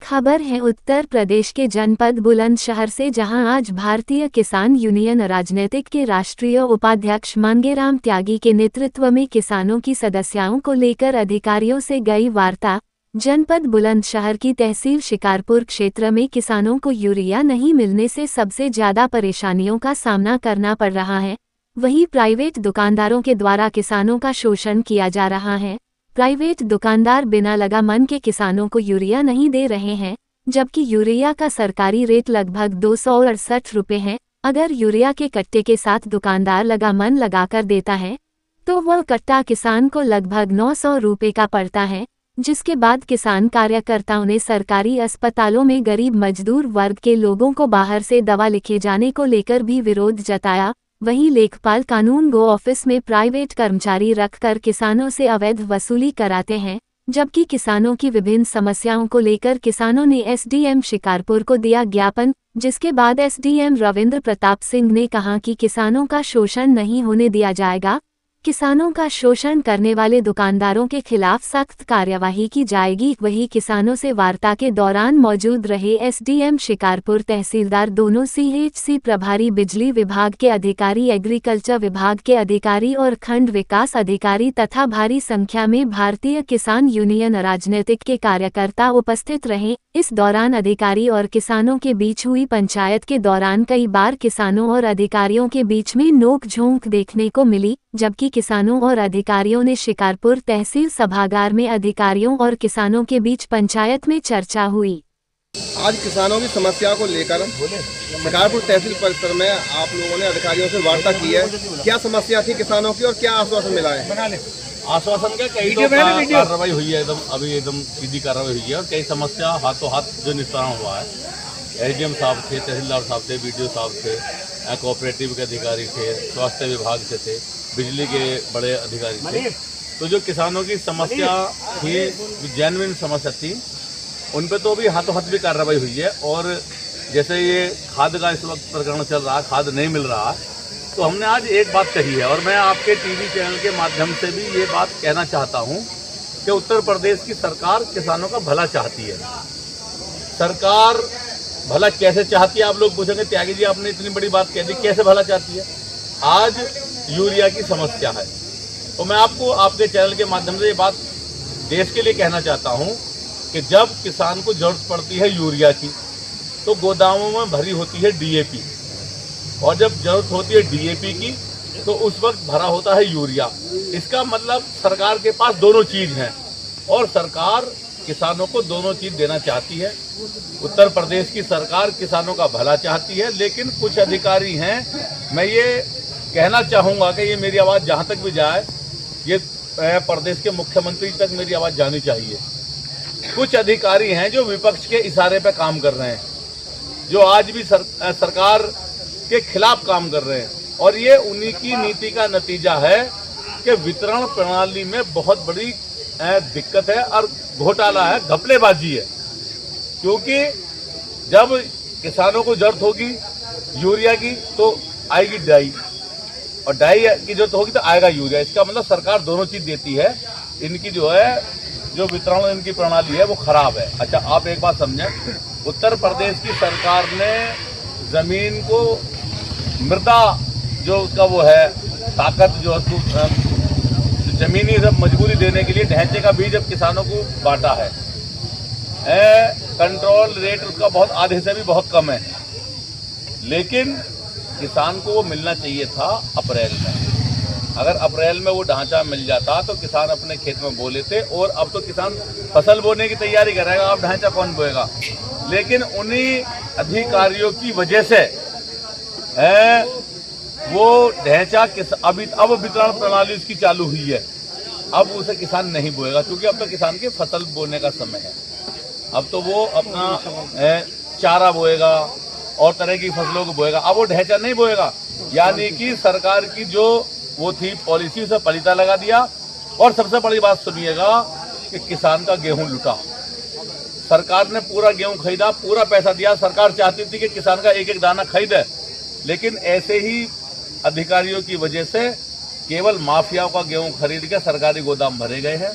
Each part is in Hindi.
खबर है उत्तर प्रदेश के जनपद बुलंदशहर से, जहां आज भारतीय किसान यूनियन राजनीतिक के राष्ट्रीय उपाध्यक्ष मांगेराम त्यागी के नेतृत्व में किसानों की समस्याओं को लेकर अधिकारियों से गई वार्ता। जनपद बुलंदशहर की तहसील शिकारपुर क्षेत्र में किसानों को यूरिया नहीं मिलने से सबसे ज्यादा परेशानियों का सामना करना पड़ रहा है। वहीं प्राइवेट दुकानदारों के द्वारा किसानों का शोषण किया जा रहा है। प्राइवेट दुकानदार बिना लगामन के किसानों को यूरिया नहीं दे रहे हैं, जबकि यूरिया का सरकारी रेट लगभग 268 रुपये है। अगर यूरिया के कट्टे के साथ दुकानदार लगामन लगाकर देता है तो वह कट्टा किसान को लगभग 900 रुपये का पड़ता है, जिसके बाद किसान कार्यकर्ताओं ने सरकारी अस्पतालों में गरीब मजदूर वर्ग के लोगों को बाहर से दवा लिखे जाने को लेकर भी विरोध जताया। वहीं लेखपाल कानून गो ऑफिस में प्राइवेट कर्मचारी रखकर किसानों से अवैध वसूली कराते हैं, जबकि किसानों की विभिन्न समस्याओं को लेकर किसानों ने एसडीएम शिकारपुर को दिया ज्ञापन, जिसके बाद एसडीएम रविंद्र प्रताप सिंह ने कहा कि किसानों का शोषण नहीं होने दिया जाएगा। किसानों का शोषण करने वाले दुकानदारों के खिलाफ सख्त कार्यवाही की जाएगी। वहीं किसानों से वार्ता के दौरान मौजूद रहे एसडीएम शिकारपुर, तहसीलदार, दोनों सीएचसी प्रभारी, बिजली विभाग के अधिकारी, एग्रीकल्चर विभाग के अधिकारी और खंड विकास अधिकारी तथा भारी संख्या में भारतीय किसान यूनियन राजनीतिक के कार्यकर्ता उपस्थित रहे। इस दौरान अधिकारी और किसानों के बीच हुई पंचायत के दौरान कई बार किसानों और अधिकारियों के बीच में नोक-झोंक देखने को मिली, जबकि किसानों और अधिकारियों ने शिकारपुर तहसील सभागार में अधिकारियों और किसानों के बीच पंचायत में चर्चा हुई। आज किसानों की समस्या को लेकर शिकारपुर तहसील परिसर में आप लोगों ने अधिकारियों से वार्ता की है। क्या समस्या थी किसानों की और क्या आश्वासन मिला है? आश्वासन का कई तो कार्रवाई हुई है, एकदम सीधी कार्रवाई हुई है और कई समस्या हाथों हाथ जो निस्तारण हुआ है। एसडीएम साहब थे, तहसीलदार साहब थे, बीडीओ साहब थे, कोऑपरेटिव के अधिकारी थे, स्वास्थ्य विभाग से थे, बिजली के बड़े अधिकारी थे। तो जो किसानों की समस्या थी, जेन्युइन समस्या थी, उन पे तो अभी हाथों हाथ भी कार्रवाई हुई है। और जैसे ये खाद का इस वक्त प्रकरण चल रहा है, खाद नहीं मिल रहा, तो हमने आज एक बात कही है और मैं आपके टीवी चैनल के माध्यम से भी ये बात कहना चाहता हूँ कि उत्तर प्रदेश की सरकार किसानों का भला चाहती है। सरकार भला कैसे चाहती है, आप लोग पूछेंगे त्यागी जी आपने इतनी बड़ी बात कह दी, कैसे भला चाहती है? आज यूरिया की समस्या है, तो मैं आपको आपके चैनल के माध्यम से ये बात देश के लिए कहना चाहता हूँ कि जब किसान को जरूरत पड़ती है यूरिया की तो गोदामों में भरी होती है डीएपी, और जब जरूरत होती है डीएपी की तो उस वक्त भरा होता है यूरिया। इसका मतलब सरकार के पास दोनों चीज हैं और सरकार किसानों को दोनों चीज देना चाहती है। उत्तर प्रदेश की सरकार किसानों का भला चाहती है, लेकिन कुछ अधिकारी हैं, मैं ये कहना चाहूँगा कि ये मेरी आवाज़ जहाँ तक भी जाए, ये प्रदेश के मुख्यमंत्री तक मेरी आवाज़ जानी चाहिए। कुछ अधिकारी हैं जो विपक्ष के इशारे पर काम कर रहे हैं, जो आज भी सरकार के खिलाफ काम कर रहे हैं, और ये उन्हीं की नीति का नतीजा है कि वितरण प्रणाली में बहुत बड़ी दिक्कत है और घोटाला है, घपलेबाजी है। क्योंकि जब किसानों को जरूरत होगी यूरिया की तो आएगी डाई, और डाई की जरूरत होगी तो आएगा यूरिया। इसका मतलब सरकार दोनों चीज देती है। इनकी जो है जो वितरण इनकी प्रणाली है वो खराब है। अच्छा, आप एक बात समझें, उत्तर प्रदेश की सरकार ने जमीन को मृदा जो उसका वो है ताकत जो है जमीनी सब मजबूरी देने के लिए ढांचे का बीज अब किसानों को बांटा है। कंट्रोल रेट उसका बहुत आधे से भी बहुत कम है, लेकिन किसान को वो मिलना चाहिए था अप्रैल में। अगर अप्रैल में वो ढांचा मिल जाता तो किसान अपने खेत में बो लेते, और अब तो किसान फसल बोने की तैयारी करेगा, अब ढांचा कौन बोएगा? लेकिन उन्हीं अधिकारियों की वजह से वो ढांचा अब वितरण प्रणाली उसकी चालू हुई है, अब उसे किसान नहीं बोएगा, क्योंकि अब तो किसान के फसल बोने का समय है। अब तो वो अपना चारा बोएगा और तरह की फसलों को बोएगा, अब वो ढांचा नहीं बोएगा। यानी कि सरकार की जो वो थी पॉलिसी उसे पलीता लगा दिया। और सबसे बड़ी बात सुनिएगा कि किसान का गेहूं लुटा, सरकार ने पूरा गेहूं खरीदा, पूरा पैसा दिया। सरकार चाहती थी कि किसान का एक एक दाना खरीदे, लेकिन ऐसे ही अधिकारियों की वजह से केवल माफियाओं का गेहूं खरीद के सरकारी गोदाम भरे गए हैं।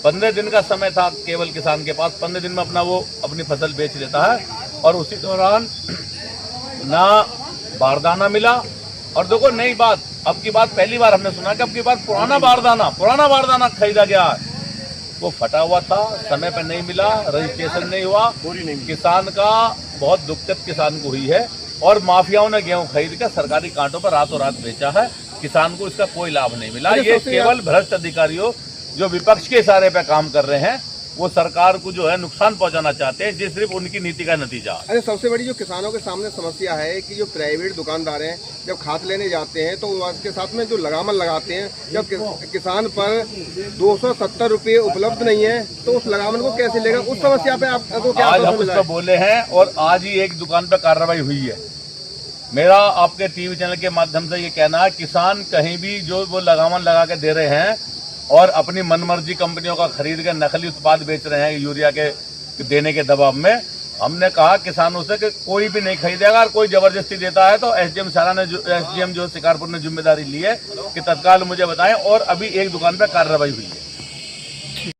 15 दिन का समय था केवल किसान के पास, 15 दिन में वो अपनी फसल बेच देता है और उसी दौरान ना बारदाना मिला। और देखो नई बात, अब की बात पहली बार हमने सुना कि अब की बार पुराना बारदाना खरीदा गया है, वो फटा हुआ था, समय पर नहीं मिला, रजिस्ट्रेशन नहीं हुआ, किसान का बहुत दिक्कत किसान को हुई है। और माफियाओं ने गेहूं खरीद कर सरकारी कांटों पर रातों रात बेचा है, किसान को इसका कोई लाभ नहीं मिला। ये केवल भ्रष्ट अधिकारियों जो विपक्ष के इशारे पे काम कर रहे हैं, वो सरकार को जो है नुकसान पहुंचाना चाहते हैं, जिस सिर्फ उनकी नीति का नतीजा। अरे सबसे बड़ी जो किसानों के सामने समस्या है कि जो प्राइवेट दुकानदार हैं जब खाद लेने जाते हैं तो उसके साथ में जो लगामन लगाते हैं, जब किसान पर 270 रुपये उपलब्ध नहीं है तो उस लगामन को कैसे लेगा? उस समस्या पे आपको क्या आज हम उसको बोले हैं और आज ही एक दुकान पर कार्रवाई हुई है। मेरा आपके टीवी चैनल के माध्यम से ये कहना है, किसान कहीं भी जो वो लगामन लगा के दे रहे हैं और अपनी मनमर्जी कंपनियों का खरीद कर नकली उत्पाद बेच रहे हैं यूरिया के देने के दबाव में, हमने कहा किसानों से कि कोई भी नहीं खरीदेगा। और कोई जबरदस्ती देता है तो एसडीएम जो शिकारपुर ने जिम्मेदारी ली है कि तत्काल मुझे बताएं, और अभी एक दुकान पर कार्रवाई हुई है।